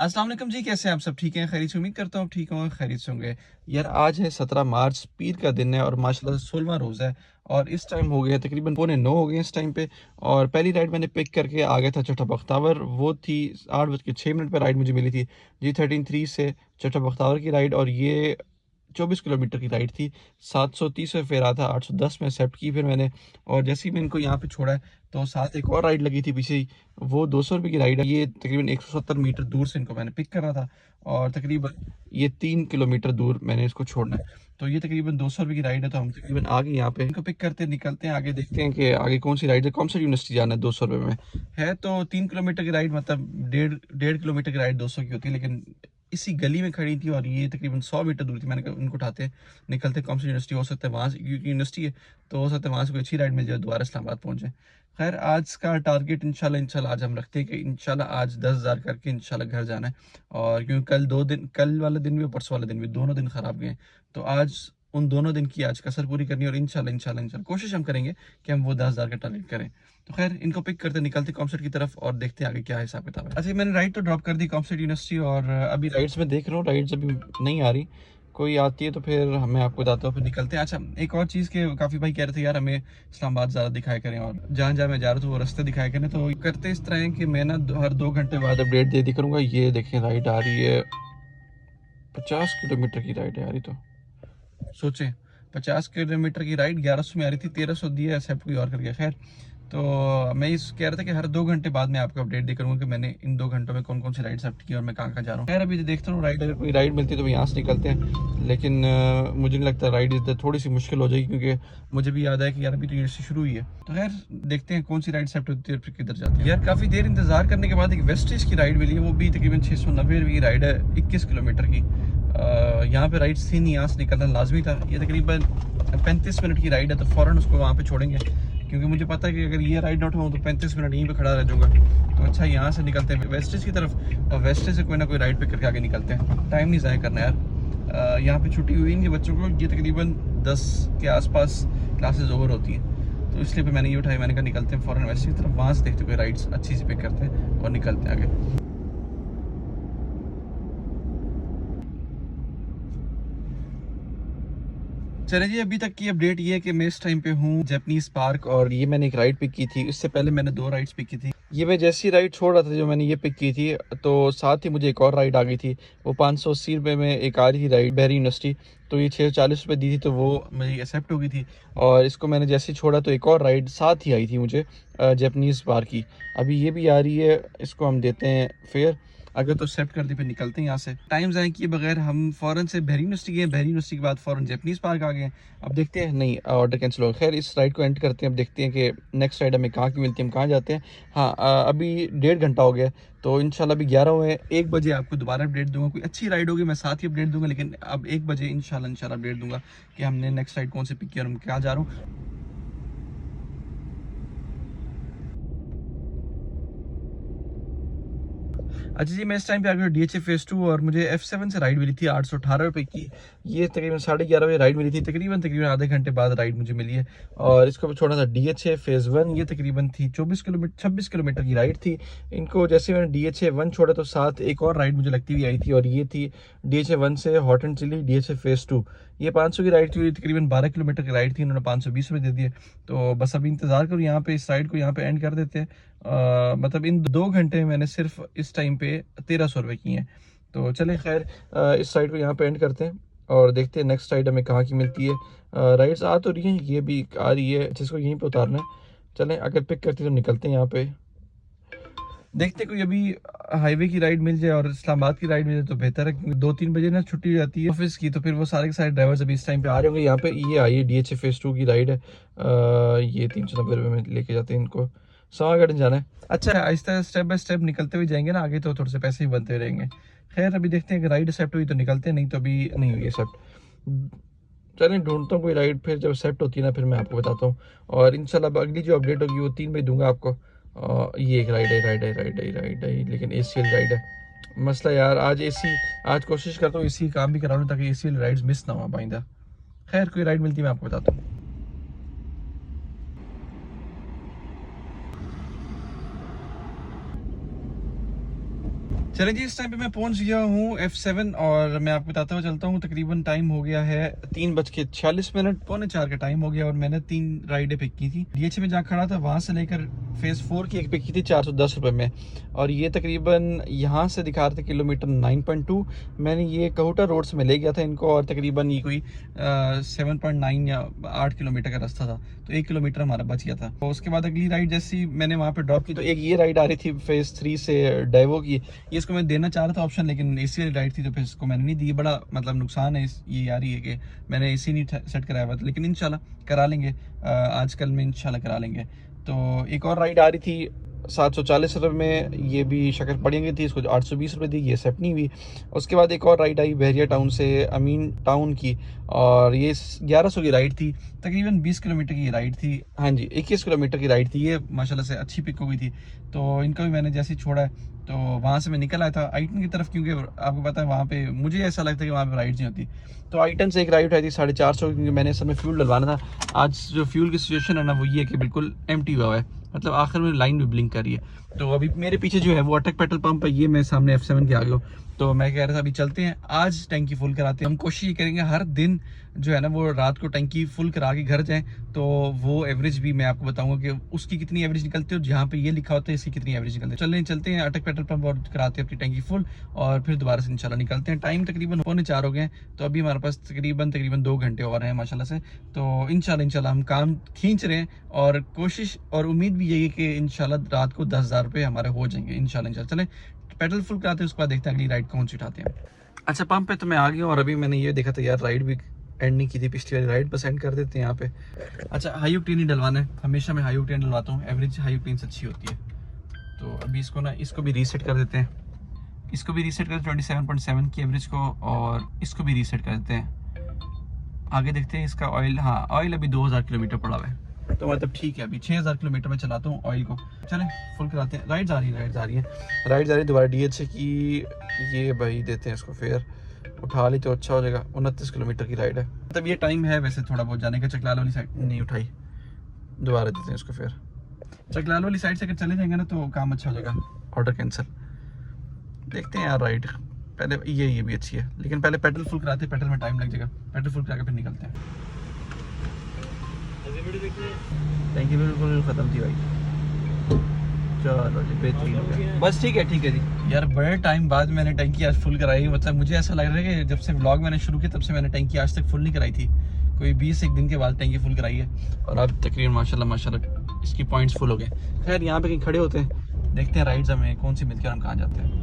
अस्सलाम वालेकुम जी, कैसे हैं आप सब? ठीक हैं, खैरियत से? उम्मीद करता हूँ ठीक होंगे, खैरियत से होंगे। यार आज है 17 मार्च, पीर का दिन है और माशाल्लाह से 16वां रोज़ा है और इस टाइम हो गया तकरीबन पौने 9 हो गए इस टाइम पे। और पहली राइड मैंने पिक करके आ गया था चट्टा बख्तावर, वो थी 8 बज के 6 मिनट पर राइड मुझे मिली थी G13 से चट्टा बख्तावर की राइड। और ये 24 किलोमीटर की राइड थी, 730 में फेरा था, 810 में एक्सेप्ट की फिर मैंने। और जैसे ही मैं इनको यहाँ पे छोड़ा है तो साथ एक और राइड लगी थी पीछे ही, वो 200 रुपये की राइड है। ये तकरीबन 170 मीटर दूर से इनको मैंने पिक करा था और तकरीबन ये 3 किलोमीटर दूर मैंने इसको छोड़ना है। तो ये तकरीबन 200 रुपये की राइड है, तो हम तकरीबन आगे यहाँ पे इनको पिक करते निकलते हैं, आगे देखते हैं कि आगे कौन सी राइड है, कौन सा यूनिवर्सिटी जाना है 200 रुपये में। है तो 3 किलोमीटर की राइड, मतलब डेढ़ डेढ़ किलोमीटर की राइड 200 की होती है, लेकिन इसी गली में खड़ी थी और ये तकरीबन 100 मीटर दूर थी। मैंने कहा उनको उठाते निकलते, कौन सी यूनिवर्सिटी हो सकता है वहाँ से, क्योंकि यूनिवर्सिटी है तो हो सकता है वहाँ से कोई अच्छी राइड मिल जाए, दोबारा इस्लामाबाद पहुँच जाए। खैर आज का टारगेट इंशाल्लाह आज हम रखते हैं कि इंशाल्लाह आज 10,000 करके इंशाल्लाह घर जाना है। और क्योंकि कल वाले दिन भी और परसों वाले दिन भी दोनों दिन ख़राब गए, तो आज उन दोनों दिन की आज कसर पूरी करनी है और इंशाल्लाह कोशिश हम करेंगे कि हम वो 10,000 का टारगेट करें। तो खैर इनको पिक करते निकलते कॉमसेट की तरफ और देखते हैं आगे क्या हिसाब किताब है। अच्छा, मैंने राइड तो ड्रॉप कर दी कॉमसेट यूनिवर्सिटी और अभी राइड्स में देख रहा हूँ, राइड्स अभी नहीं आ रही, कोई आती है तो फिर मैं आपको बताता हूँ, फिर निकलते हैं। अच्छा, एक और चीज़ के काफ़ी भाई कह रहे थे यार हमें इस्लामाबाद ज़्यादा दिखाया करें और जहाँ जहाँ मैं जा रहा था वो रास्ते दिखाया करें, तो करते इस तरह है कि मैं ना हर 2 घंटे बाद अपडेट दे दी करूँगा। ये देखें राइड आ रही है, 50 किलोमीटर की राइड है यार ये तो। सोचें, 50 किलोमीटर की राइड 1100 में आ रही थी, 1300 दिया एक्सेप्ट कोई और कर गया। खैर तो मैं इस कह रहा था कि हर 2 घंटे बाद मैं आपको अपडेट दे करूँगा कि मैंने इन 2 घंटों में कौन कौन सी राइड एक्सेप्ट की और मैं कहाँ कहाँ जा रहा हूँ। खैर अभी देखता हूँ राइड, अगर कोई राइड मिलती है तो यहाँ से निकलते हैं, लेकिन मुझे नहीं लगता राइड इधर थोड़ी सी मुश्किल हो जाएगी, क्योंकि मुझे भी याद है कि यार अभी तो यूनिवर्सिटी शुरू हुई है। तो खैर देखते हैं कौन सी राइड एक्सेप्ट होती है फिर किधर जाती है। यार काफ़ी देर इंतजार करने के बाद एक वेस्टेज की राइड मिली है, वो भी तकरीबन 690 की राइड है, 21 किलोमीटर की। यहाँ पे राइड्स थी नहीं, यहाँ से निकलना लाजमी था। ये तकरीबन 35 मिनट की राइड है, तो फ़ौरन उसको वहाँ पे छोड़ेंगे, क्योंकि मुझे पता है कि अगर ये राइड नॉट हो तो 35 मिनट यहीं पे खड़ा रह जाऊँगा। तो अच्छा यहाँ से निकलते हैं वेस्टेज की तरफ और वेस्टेज से कोई ना कोई राइड पिक करके आगे निकलते हैं, टाइम नहीं ज़ाया करना यार। यहाँ पे छुट्टी हुई नहीं बच्चों को, ये तकरीबन 10 के आसपास क्लासेज ओवर होती हैं, तो इसलिए मैंने ये उठाई, मैंने कहा निकलते हैं फ़ौरन वेस्टेज की तरफ, वहाँ से देखते कोई राइड्स अच्छी सी पिक करते हैं और निकलते हैं आगे। चले जी, अभी तक की अपडेट ये है कि मैं इस टाइम पे हूँ जैपनीज पार्क और ये मैंने एक राइड पिक की थी, इससे पहले मैंने 2 राइड्स पिक की थी। ये मैं जैसी राइड छोड़ रहा था जो मैंने ये पिक की थी, तो साथ ही मुझे एक और राइड आ गई थी, वो 580 रुपये में एक आ रही थी राइड बहरी यूनिवर्सिटी, तो ये 640 रुपये दी थी, तो वो मेरी एक्सेप्ट हो गई थी। और इसको मैंने जैसे ही छोड़ा तो एक और राइड साथ ही आई थी मुझे जैपनीज़ पार्क की, अभी ये भी आ रही है, इसको हम देते हैं फेयर। अगर तो एक्सेप्ट कर दी फिर निकलते हैं यहाँ से, टाइम ज़ाया किए बगैर हम फ़ौरन से बहरी यूनिवर्सिटी गए, बहरी यूनिवर्सिटी के बाद फ़ौरन जैपनीज़ पार्क आ गए। अब देखते हैं, नहीं ऑर्डर कैंसिल हो गया। खैर इस राइड को एंड करते हैं, अब देखते हैं कि नेक्स्ट राइड हमें कहाँ की मिलती है, हम कहाँ जाते हैं। हाँ अभी 1.5 घंटा हो गया, तो इंशाल्लाह अभी 11 हुए, 1 बजे आपको दोबारा अपडेट दूंगा। कोई अच्छी राइड होगी मैं साथ ही अपडेट दूंगा, लेकिन अब 1 बजे इंशाल्लाह अपडेट दूंगा कि हमने नेक्स्ट राइड कौन से पिक किया और हम कहाँ जा रहा हूँ। अच्छा जी, मैं इस टाइम पे आ गया DHA फेज़ 2 और मुझे F7 से राइड मिली थी 818 रुपये की। ये तकरीबन 11:30 बजे राइड मिली थी, तकरीबन आधे घंटे बाद राइड मुझे मिली है। और इसको छोड़ा था DHA फेज़ 1, ये तकरीबन थी 26 किलोमीटर की राइड थी। इनको जैसे मैंने DHA 1 छोड़ा तो साथ एक और राइड मुझे लगती हुई आई थी, और ये थी DHA 1 से hot and chilli DHA phase 2। ये 500 की राइड थी, तकरीबन 12 किलोमीटर की राइड थी, इन्होंने 520 रुपये दे दिए। तो बस अभी इंतज़ार करो, यहाँ पे इस राइड को यहाँ पे एंड कर देते हैं। मतलब इन 2 घंटे में मैंने सिर्फ इस टाइम पे 1300 रुपये किए हैं। तो चलें खैर इस साइड को यहाँ पे एंड करते हैं और देखते हैं नेक्स्ट राइड हमें कहाँ की मिलती है। राइड्स आ तो रही हैं, ये भी आ रही है जिसको यहीं पे उतारना है। चलें अगर पिक करती तो निकलते हैं यहाँ पे, देखते कोई अभी हाईवे की राइड मिल जाए और इस्लामाबाद की राइड मिल जाए तो बेहतर है, क्योंकि 2-3 बजे ना छुट्टी हो जाती है ऑफिस की, तो फिर वो सारे के सारे ड्राइवर्स अभी इस टाइम पे आ रहे होंगे यहाँ पे। ये आई है DHA फेज़ 2 की राइड है, ये 390 रुपये में लेके जाते हैं इनको, समागढ़ जाना है। अच्छा आहिस्ता स्टेप बाय स्टेप निकलते हुए जाएंगे ना आगे, तो थोड़े से पैसे ही बनते रहेंगे। खैर अभी देखते हैं कि राइड एक्सेप्ट हुई तो निकलते हैं, नहीं तो अभी नहीं हुई एक्सेप्ट। चलें ढूंढता हूँ कोई राइड, फिर जब सेट होती है ना फिर मैं आपको बताता हूँ। और इंशाल्लाह अगली जो अपडेट होगी वो 3 बजे दूंगा आपको। ये एक राइड है लेकिन ACL राइड है। मसला यार आज AC, आज कोशिश करता हूँ AC काम भी करा लूँ ताकि ACL राइड्स मिस ना हो पाइंदा। खैर कोई राइड मिलती है मैं आपको बताता हूँ। चलें जी, इस टाइम पे मैं पहुंच गया हूँ F7 और मैं आपको बताता हुआ चलता हूँ। तकरीबन टाइम हो गया है 3:46, पौने 4 का टाइम हो गया और मैंने 3 राइडें पिक की थी। DH में जहाँ खड़ा था वहाँ से लेकर फेज़ 4 की एक पिक की थी 410 रुपये में, और ये तकरीबन यहाँ से दिखा रहे थे किलोमीटर 9.2। मैंने ये कहूटा रोड से मैं ले गया था इनको, और तकरीबन ये कोई 7.9 या 8 किलोमीटर का रास्ता था, तो 1 किलोमीटर हमारा बच गया था। तो उसके बाद अगली राइड जैसी मैंने वहाँ पे ड्रॉप की, तो एक ये राइड आ रही थी फेज़ 3 से डेवो की। ये इसको मैं देना चाह रहा था ऑप्शन, लेकिन एसी वाली राइड थी तो फिर इसको मैंने नहीं दी। बड़ा मतलब नुकसान है ये आ रही है कि मैंने एसी नहीं सेट कराया हुआ था, लेकिन इंशाल्लाह करा लेंगे, आजकल में इंशाल्लाह करा लेंगे। तो एक और राइड आ रही थी 740 रुपये में, ये भी शक्कर पड़ेंगी थी, इसको 820 रुपये दी, ये सेट नहीं हुई। उसके बाद एक और राइड आई बहरिया टाउन से अमीन टाउन की, और ये 1100 की राइड थी, तकरीबन 20 किलोमीटर की राइड थी। हाँ जी, 21 किलोमीटर की राइड थी, ये माशाल्लाह से अच्छी पिक हो गई थी। तो इनको भी मैंने जैसे ही छोड़ा है तो वहाँ से मैं निकल आया था आइटन की तरफ, क्योंकि आपको पता है वहाँ पे मुझे ऐसा लगता है कि वहाँ पे राइड्स नहीं होती। तो आइटन से एक राइड उठाई थी 450, क्योंकि मैंने असल में फ्यूल डलवाना था। आज जो फ्यूल की सिचुएशन है ना वो ये है कि बिल्कुल एम्प्टी हुआ है, मतलब आखिर में लाइन भी ब्लिंक कर रही है। तो अभी मेरे पीछे जो है वो अटक पेट्रोल पंप है, ये मैं सामने F7 के आ गया हूँ। तो मैं कह रहा था अभी चलते हैं, आज टैंकी फुल कराते हैं। हम कोशिश ये करेंगे हर दिन जो है ना वो रात को टैंकी फुल करा के घर जाएं, तो वो एवरेज भी मैं आपको बताऊंगा कि उसकी कितनी एवरेज निकलती है और जहाँ पे ये लिखा होता है इसकी कितनी एवरेज निकलती है। चलते हैं अटक पेट्रोल पंप और कराते हैं अपनी टैंकी फुल, और फिर दोबारा से इंशाल्लाह निकलते हैं। टाइम तकरीबन 3:45 हो गए हैं, तो अभी हमारे पास तकरीबन 2 घंटे और हैं माशाल्लाह से। तो इंशाल्लाह हम काम खींच रहे हैं, और कोशिश और उम्मीद भी यही है कि इंशाल्लाह रात को 10,000 रुपये हमारे हो जाएंगे इंशाल्लाह। चलें पेट्रोल फुल कराते हैं, उसके बाद देखते हैं अगली राइड कौन सी उठाते हैं। अच्छा, पंप पे तो मैं आ गया हूँ, और अभी मैंने ये देखा था यार राइड भी एंड नहीं की थी, पिछली वाली राइड बस एंड कर देते हैं यहाँ पे। अच्छा, हाई ऑक्टेन ही डलवाना है, हमेशा मैं हाई ऑक्टेन डलवाता हूँ, एवरेज हाई ऑक्टेन से अच्छी होती है। तो अभी इसको भी रीसेट कर देते हैं, इसको भी रीसेट कर 27.7 की एवरेज को, और इसको भी रीसेट कर देते हैं। आगे देखते हैं इसका ऑयल। हाँ, ऑयल अभी 2000 किलोमीटर पड़ा हुआ है, तो मतलब ठीक है, अभी 6000 किलोमीटर में चलाता हूँ ऑयल को। चलें फुल कराते हैं। राइड्स आ रही है दोबारा DH की। ये भाई देते हैं इसको फेयर, उठा ली तो अच्छा हो जाएगा। 29 किलोमीटर की राइड है, मतलब ये टाइम है वैसे थोड़ा बहुत जाने का। चकलाल वाली साइड नहीं उठाई, दोबारा देते हैं इसको फेयर। चकलाल वाली साइड से अगर चले जाएंगे ना तो काम अच्छा हो जाएगा, ऑर्डर कैंसिल। देखते हैं यार राइड, पहले ये भी अच्छी है, लेकिन पहले पेट्रोल फुल कराते हैं, पेट्रोल में टाइम लग जाएगा। पेट्रोल फुल करा के फिर निकलते हैं। थैंक यू, बिल्कुल ख़त्म थी भाई। चलो जी, बेहतरीन हो गया, बस ठीक है जी। यार बड़े टाइम बाद मैंने टैंकी आज फुल कराई, मतलब मुझे ऐसा लग रहा है कि जब से व्लॉग मैंने शुरू किया तब से मैंने टैंकी आज तक फुल नहीं कराई थी। कोई 20 दिन के बाद टैंकी फुल कराई है, और अब तकरीबन माशाल्लाह इसकी पॉइंट्स फुल हो गए। खैर यहाँ पे कहीं खड़े होते हैं, देखते हैं राइड्स हमें कौन सी मिलती है और हम कहाँ जाते हैं।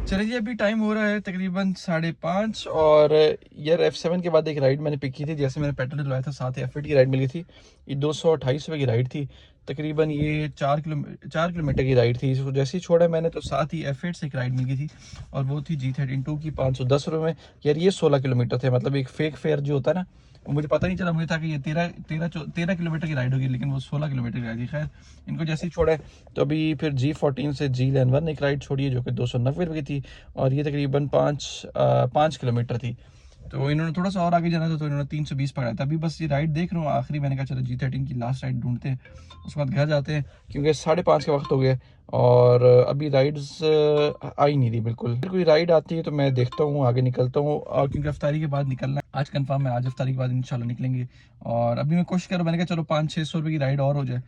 चलिए जी, अभी टाइम हो रहा है तकरीबन 5:30, और यार F7 के बाद एक राइड मैंने पिक की थी। जैसे मैंने पेट्रोल डलवाया था, साथ ही F8 की राइड मिली थी। ये 228 रुपये की राइड थी, तकरीबन ये 4 किलोमीटर की राइड थी। इसको जैसे ही छोड़ा मैंने तो साथ ही F8 से एक राइड मिल गई थी, और वो थी G13 की 510 रुपये में। यार ये 16 किलोमीटर थे, मतलब एक फेक फेयर जो होता है ना, वो मुझे पता नहीं चला, मुझे था कि ये 13 किलोमीटर की राइड होगी, लेकिन वो 16 किलोमीटर की राइड थी। खैर इनको जैसे ही छोड़ा है, तो अभी फिर G14 से G11 एक राइड छोड़ी है जो कि 290 रुपये की थी, और ये तकरीबन 5 किलोमीटर थी। तो इन्होंने थोड़ा सा और आगे जाना था, तो इन्होंने 320 पकड़ा था। अभी बस ये राइड देख रहा हूँ आखिरी, मैंने कहा चलो G13 की लास्ट राइड ढूंढते हैं, उसके बाद घर जाते हैं, क्योंकि 5:30 के वक्त हो गए और अभी राइड्स आई नहीं रही बिल्कुल। कोई राइड आती है तो मैं देखता हूँ, आगे निकलता हूँ, क्योंकि अफ्तारी के बाद निकलना है आज कंफर्म है, आज अफ्तारी के बाद इंशाल्लाह निकलेंगे। और अभी मैं कोशिश कर रहा हूँ, मैंने कहा चलो 500-600 रुपये की राइड और हो जाए,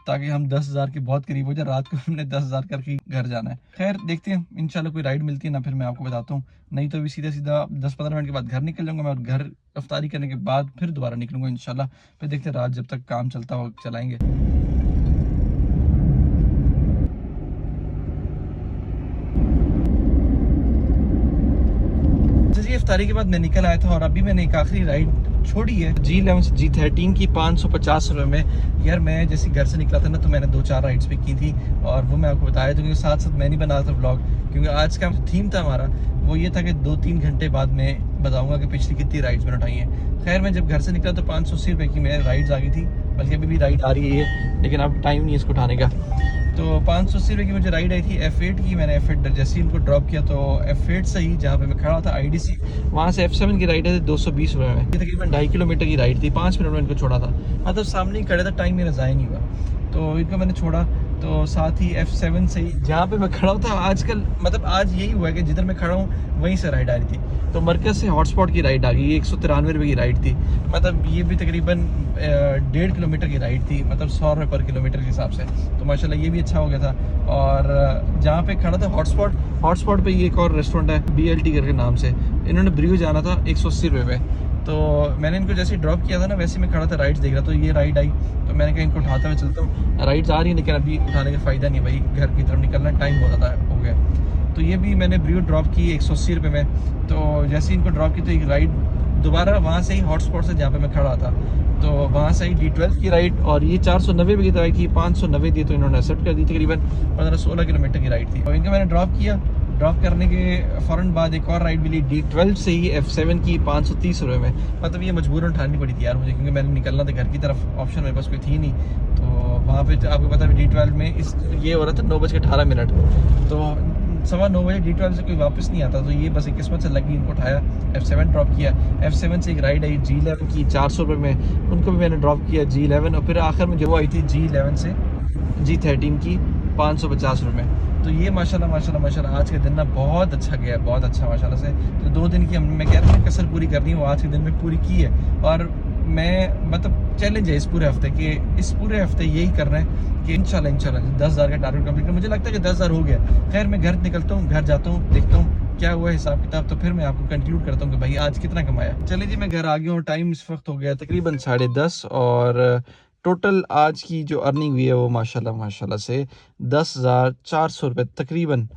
ताकि हम 10,000 के बहुत करीब हो जाए। रात को हमने 10,000 करके घर जाना है। खैर देखते हैं, इंशाल्लाह कोई राइड मिलती है ना फिर मैं आपको बताता हूँ, नहीं तो भी सीधा 10-15 मिनट के बाद घर निकल जाऊंगा मैं, और घर अफ्तारी करने के बाद फिर दोबारा निकलूंगा इंशाल्लाह। फिर देखते हैं रात जब तक काम चलता हो चलाएंगे। इफ्तारी के बाद मैं निकल आया था, और अभी मैंने एक आखिरी राइड छोड़ी है G11 से G13 की 550 रुपये में। यार मैं जैसे घर से निकला था ना, तो मैंने 2-4 राइड्स पिक की थी, और वो मैं आपको बताया था, क्योंकि साथ साथ मैं नहीं बना रहा था ब्लॉग, क्योंकि आज का थीम था हमारा वो ये था कि 2-3 घंटे बाद मैं बताऊंगा कि पिछली कितनी राइड्स मैंने उठाई हैं। खैर मैं जब घर से निकला तो 580 रुपये की मेरे राइड्स आ गई थी, बल्कि अभी भी राइड आ रही है, लेकिन अब टाइम नहीं है इसको उठाने का। तो 580 रुपये की मुझे राइड आई थी F8 की। मैंने F8 जैसे ही उनको ड्रॉप किया तो F8 से ही जहाँ पे मैं खड़ा था IDC, वहाँ से F7 की राइड है 220 रुपये में। ये तकरीबन 2.5 किलोमीटर की राइड थी, 5 मिनट में इनको छोड़ा था। मतलब सामने ही खड़े था, टाइम मेरा ज़ाया नहीं हुआ, तो इनको मैंने छोड़ा। तो साथ ही F7 से ही जहाँ पे मैं खड़ा था, आजकल मतलब आज यही हुआ है कि जिधर मैं खड़ा हूँ वहीं से राइड आ रही थी। तो मरकज़ से हॉटस्पॉट की राइड आ गई, 193 रुपये की राइड थी। मतलब ये भी तकरीबन 1.5 किलोमीटर की राइड थी, मतलब 100 रुपये पर किलोमीटर के हिसाब से। तो माशाल्लाह ये भी अच्छा हो गया था। और जहाँ पे खड़ा था हॉटस्पॉट पे ये एक और रेस्टोरेंट है BLT करके नाम से, इन्होंने ब्रियो जाना था 180 रुपये पे। तो मैंने इनको जैसे ही ड्रॉप किया था ना, वैसे मैं खड़ा था राइड्स देख रहा, तो ये राइड आई, तो मैंने कहा इनको उठाता मैं चलता हूँ। राइड्स आ रही है लेकिन अभी उठाने का फ़ायदा नहीं भाई, घर की तरफ निकलना टाइम बहुत ज़्यादा हो गया। तो ये भी मैंने ब्रियो ड्रॉप की 180 रुपये में। तो जैसे ही इनको ड्रॉप की तो एक राइड दोबारा वहाँ से ही हॉटस्पॉट से जहाँ पे मैं खड़ा था, तो वहाँ से ही D12 की राइड, और ये 490 रुपये की दवाई थी, 590 दी तो इन्होंने एक्सेप्ट कर दी। तकरीबन 15-16 किलोमीटर की राइड थी। तो इनको मैंने ड्रॉप किया। ड्रॉप करने के फ़ौरन बाद एक और राइड मिली D12 से ही F7 की 530 रुपये में। मतलब ये मजबूरन उठानी पड़ी थी यार मुझे, क्योंकि मैंने निकलना था घर की तरफ, ऑप्शन मेरे पास कोई थी नहीं। तो वहाँ पे आपको पता है D12 में ये हो रहा था 9:18, तो 9:15 बजे D12 से कोई वापस नहीं आता। तो ये बस एक किस्मत से लगी, इनको उठाया, F7 ड्रॉप किया। F7 से एक राइड आई G11 की 400 रुपये में, उनको भी मैंने ड्रॉप किया G11। और फिर आखिर में जो आई थी G11 से G13 की 550 रुपये में। तो ये माशाल्लाह आज के दिन ना बहुत अच्छा गया, बहुत अच्छा माशाल्लाह से। तो 2 दिन की मैं कह रहा हूँ कसर पूरी करनी है, वो आज के दिन में पूरी की है। और मैं मतलब चैलेंज है इस पूरे हफ्ते के, इस पूरे हफ्ते यही कर रहे हैं कि इंशाल्लाह 10,000 का टारगेट कंप्लीट। मुझे लगता है कि 10,000 हो गया। खैर मैं घर निकलता हूँ, घर जाता हूँ, देखता हूँ क्या हुआ हिसाब किताब, तो फिर मैं आपको कंक्लूड करता हूँ कि भाई आज कितना कमाया। चलिए जी, मैं घर आ गया हूँ, टाइम इस वक्त हो गया तकरीबन 10:30, और टोटल आज की जो अर्निंग हुई है वो माशाल्लाह से 10,400 रुपये तकरीबन।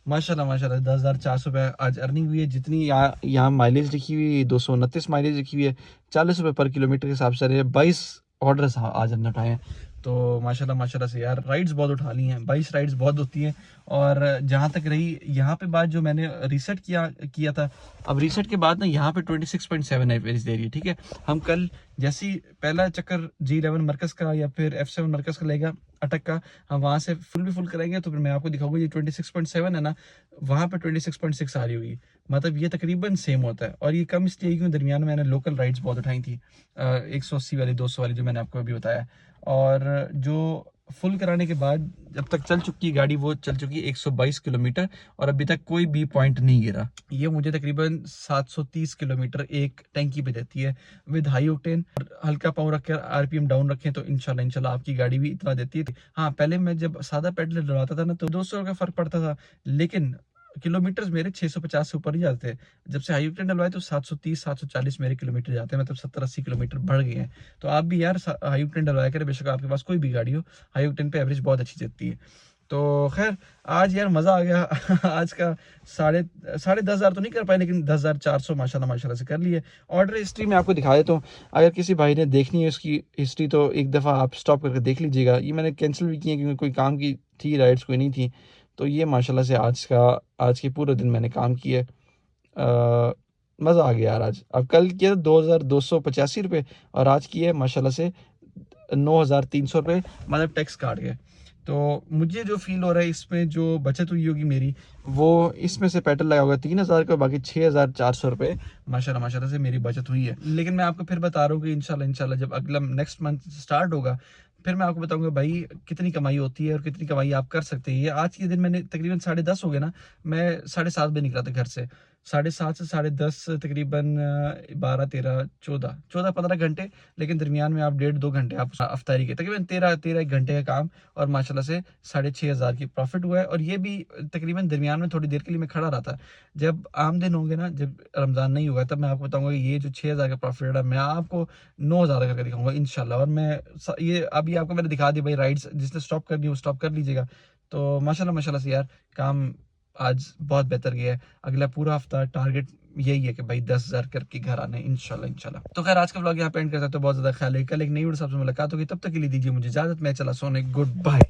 माशाल्लाह 10,400 रुपये आज अर्निंग हुई है। जितनी यहाँ माइलेज लिखी हुई है 229 माइलेज लिखी हुई है, 40 रुपये पर किलोमीटर के हिसाब से 22 ऑर्डर्स आज हमने उठाए हैं। तो माशाल्लाह से यार राइड्स बहुत उठा ली हैं, 22 राइड्स बहुत होती हैं। और जहाँ तक रही यहाँ पे बात, जो मैंने रीसेट किया था, अब रीसेट के बाद ना यहाँ पे 26.7 एवरेज दे रही है। ठीक है, हम कल जैसे ही पहला चक्कर G11 मरकज़ का या फिर F7 मरकज़ का लेगा अटक का, हम वहाँ से फुल करेंगे, तो फिर मैं आपको दिखाऊंगा। ये 26.7 है ना, वहाँ पे 26.6 आ रही होगी। मतलब ये तकरीबन सेम होता है। और ये कम इसलिए क्योंकि दरमियान में मैंने लोकल राइड्स बहुत उठाई थी, 180 वाली, 200 वाली, जो मैंने आपको अभी बताया। और जो फुल कराने के बाद जब तक चल चुकी गाड़ी, वो चल चुकी 122 किलोमीटर, और अभी तक कोई भी पॉइंट नहीं गिरा। ये मुझे तकरीबन 730 किलोमीटर एक टैंकी पे देती है विद हाई ऑक्टेन। हल्का पाँव रख कर RPM डाउन रखें तो इंशाल्लाह आपकी गाड़ी भी इतना देती है। हाँ, पहले मैं जब सादा पेडल डलवाता था ना, तो 200 का फर्क पड़ता था, लेकिन किलोमीटर्स मेरे 650 से ऊपर ही जाते हैं। जब से हाई ऑक्टेन डलवाए तो 730-740 मेरे किलोमीटर जाते हैं, मतलब 70-80 किलोमीटर बढ़ गए हैं। तो आप भी यार हाई ऑक्टेन डलवाया करें, बेशक आपके पास कोई भी गाड़ी हो, हाई ऑक्टेन पे एवरेज बहुत अच्छी देती है। तो खैर आज यार मज़ा आ गया आज का 10,500 तो नहीं कर पाए, लेकिन 10,400 माशाल्लाह से कर लिए। ऑर्डर हिस्ट्री में आपको दिखा देता हूँ, अगर किसी भाई ने देखनी है उसकी हिस्ट्री तो एक दफ़ा आप स्टॉप करके देख लीजिएगा। ये मैंने कैंसिल भी किए क्योंकि कोई काम की थी, राइड्स कोई नहीं थी। तो ये माशाल्लाह से आज के पूरे दिन मैंने काम किया। मज़ा आ गया यार आज। अब कल किया 2,285 रुपये, और आज किया माशाल्लाह से 9,300 रुपये, मतलब टैक्स काट गए। तो मुझे जो फील हो रहा है, इसमें जो बचत हुई होगी मेरी, वो इसमें से पेट्रोल लगा होगा 3,000 का, बाकी 6,400 रुपये माशाल्लाह से मेरी बचत हुई है। लेकिन मैं आपको फिर बता रहा हूँ कि इंशाल्लाह जब अगला नेक्स्ट मंथ स्टार्ट होगा, फिर मैं आपको बताऊंगा भाई कितनी कमाई होती है और कितनी कमाई आप कर सकते हैं। ये आज के दिन मैंने तकरीबन 10:30 हो गए ना, मैं 7:30 बजे निकला था घर से। 7:30 से 10:30 तकरीबन 12, 13, 14-15 घंटे, लेकिन दरमियान में आप 1.5-2 घंटे आप अफ्तारी के, तकरीबन 13 घंटे का काम, और माशाल्लाह से 6,500 की प्रॉफिट हुआ है। और ये भी तकरीबन दरमियान में थोड़ी देर के लिए मैं खड़ा रहा था। जब आम दिन होंगे ना, जब रमज़ान नहीं होगा, तब मैं आपको बताऊंगा कि ये जो 6,000 का प्रॉफिट है, मैं आपको 9,000 करके दिखाऊंगा इंशाल्लाह। और मैं ये अभी आपको मैंने दिखा दी भाई, राइड्स जिसने स्टॉप करनी है वो स्टॉप कर लीजिएगा। तो माशाल्लाह से यार काम आज बहुत बेहतर गया है। अगला पूरा हफ्ता टारगेट यही है कि भाई 10,000 करके घर आने इंशाल्लाह। तो खैर आज का व्लॉग यहाँ पे एंड कर सकते हो। बहुत ज्यादा ख्याल है, कल एक नई वीडियो से आपसे मुलाकात होगी, तब तक के लिए दीजिए मुझे इजाजत, मैं चला सोने, गुड बाय।